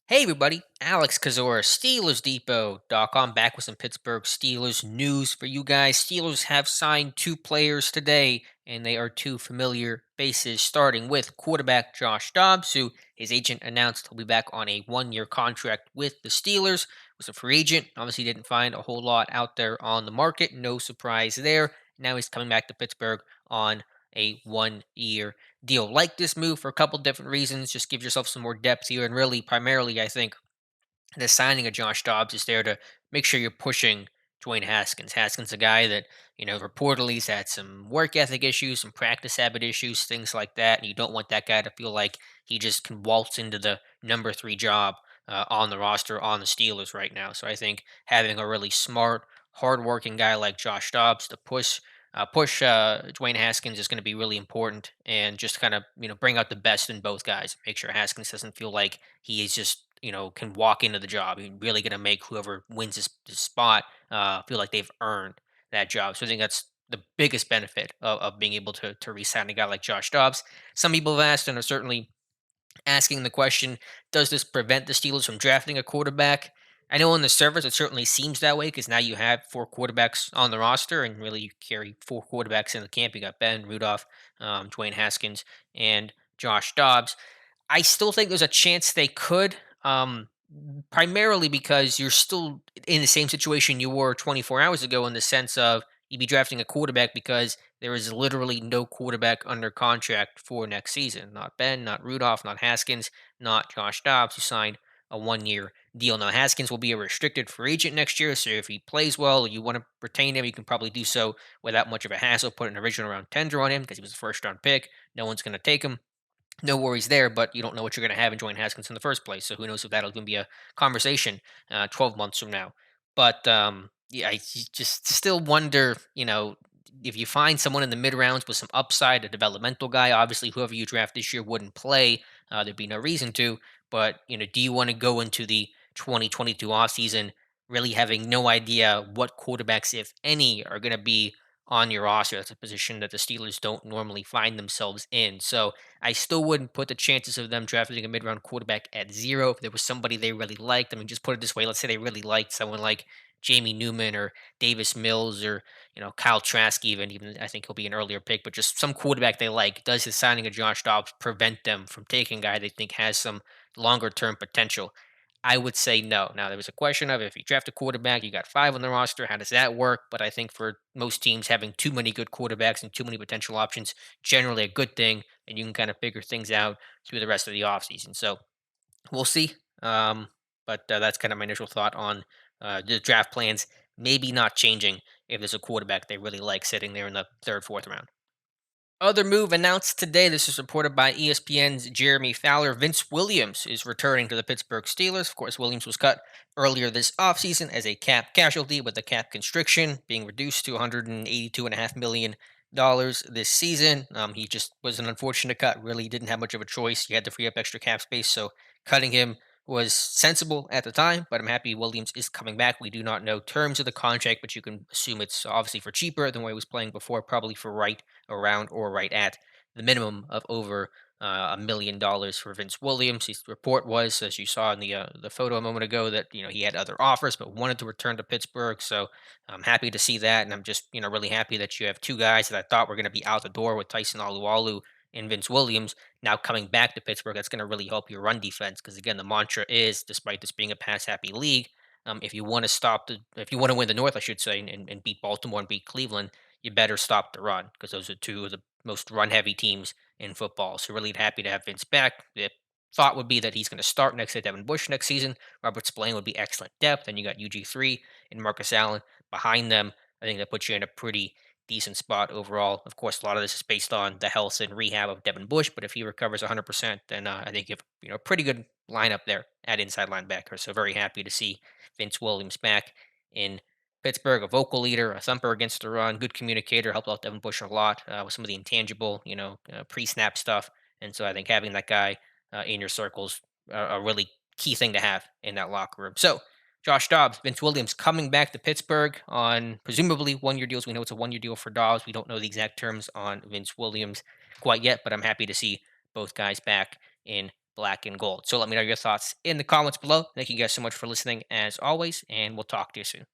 Hey everybody, Alex Kazora, SteelersDepot.com, back with some Pittsburgh Steelers news for you guys. Steelers have signed two players today, and they are two familiar faces, starting with quarterback Josh Dobbs, who his agent announced he'll be back on a 1-year contract with the Steelers. Was a free agent, obviously didn't find a whole lot out there on the market, no surprise there. Now he's coming back to Pittsburgh on a 1-year deal. Like this move for a couple different reasons. Just gives yourself some more depth here, and really, primarily, I think the signing of Josh Dobbs is there to make sure you're pushing Dwayne Haskins. Haskins, a guy that reportedly has had some work ethic issues, some practice habit issues, things like that, and you don't want that guy to feel like he just can waltz into the number three job on the roster on the Steelers right now. So I think having a really smart, hardworking guy like Josh Dobbs to push Dwayne Haskins is going to be really important, and just kind of bring out the best in both guys. Make sure Haskins doesn't feel like he is just can walk into the job. He's really going to make whoever wins this spot feel like they've earned that job. So I think that's the biggest benefit of being able to re-sign a guy like Josh Dobbs. Some people have asked and are certainly asking the question, does this prevent the Steelers from drafting a quarterback? I know on the surface it certainly seems that way because now you have four quarterbacks on the roster, and really you carry four quarterbacks in the camp. You got Ben, Rudolph, Dwayne Haskins, and Josh Dobbs. I still think there's a chance they could, primarily because you're still in the same situation you were 24 hours ago, in the sense of you'd be drafting a quarterback because there is literally no quarterback under contract for next season. Not Ben, not Rudolph, not Haskins, not Josh Dobbs, who signed a 1-year deal. Now, Haskins will be a restricted free agent next year, so if he plays well, you want to retain him, you can probably do so without much of a hassle. Put an original round tender on him because he was a first round pick. No one's going to take him, no worries there, but you don't know what you're going to have in Dwayne Haskins in the first place. So who knows if that'll even be a conversation 12 months from now. But yeah, just still wonder, if you find someone in the mid rounds with some upside, a developmental guy, obviously whoever you draft this year wouldn't play. There'd be no reason to. But, do you want to go into the 2022 offseason really having no idea what quarterbacks, if any, are going to be on your roster? That's a position that the Steelers don't normally find themselves in. So I still wouldn't put the chances of them drafting a mid-round quarterback at zero if there was somebody they really liked. I mean, just put it this way: let's say they really liked someone like Jamie Newman or Davis Mills or Kyle Trask. Even I think he'll be an earlier pick, but just some quarterback they like. Does his signing of Josh Dobbs prevent them from taking a guy they think has some longer-term potential? I would say no. Now, there was a question of, if you draft a quarterback, you got five on the roster. How does that work? But I think for most teams, having too many good quarterbacks and too many potential options generally a good thing, and you can kind of figure things out through the rest of the offseason. So we'll see. But that's kind of my initial thought on the draft plans. Maybe not changing if there's a quarterback they really like sitting there in the third, fourth round. Other move announced today. This is reported by ESPN's Jeremy Fowler. Vince Williams is returning to the Pittsburgh Steelers. Of course, Williams was cut earlier this offseason as a cap casualty, with the cap constriction being reduced to $182.5 million this season. He just was an unfortunate cut. Really didn't have much of a choice. You had to free up extra cap space, so cutting him was sensible at the time, but I'm happy Williams is coming back. We do not know terms of the contract, but you can assume it's obviously for cheaper than what he was playing before, probably for right around or right at the minimum of over $1 million for Vince Williams. His report was, as you saw in the photo a moment ago, that he had other offers but wanted to return to Pittsburgh. So I'm happy to see that, and I'm just really happy that you have two guys that I thought were going to be out the door with Tyson Alualu and Vince Williams now coming back to Pittsburgh. That's going to really help your run defense, because again, the mantra is, despite this being a pass happy league, if you want to if you want to win the North, I should say, and beat Baltimore and beat Cleveland, you better stop the run, because those are two of the most run heavy teams in football. So really happy to have Vince back. The thought would be that he's going to start next to Devin Bush next season. Robert Spillane would be excellent depth. And you got UG3 and Marcus Allen behind them. I think that puts you in a pretty decent spot overall. Of course, a lot of this is based on the health and rehab of Devin Bush, but if he recovers 100%, then I think you have a pretty good lineup there at inside linebacker. So very happy to see Vince Williams back in Pittsburgh, a vocal leader, a thumper against the run, good communicator, helped out Devin Bush a lot with some of the intangible, pre-snap stuff. And so I think having that guy in your circles a really key thing to have in that locker room. So Josh Dobbs, Vince Williams coming back to Pittsburgh on presumably 1-year deals. We know it's a 1-year deal for Dobbs. We don't know the exact terms on Vince Williams quite yet, but I'm happy to see both guys back in black and gold. So let me know your thoughts in the comments below. Thank you guys so much for listening as always, and we'll talk to you soon.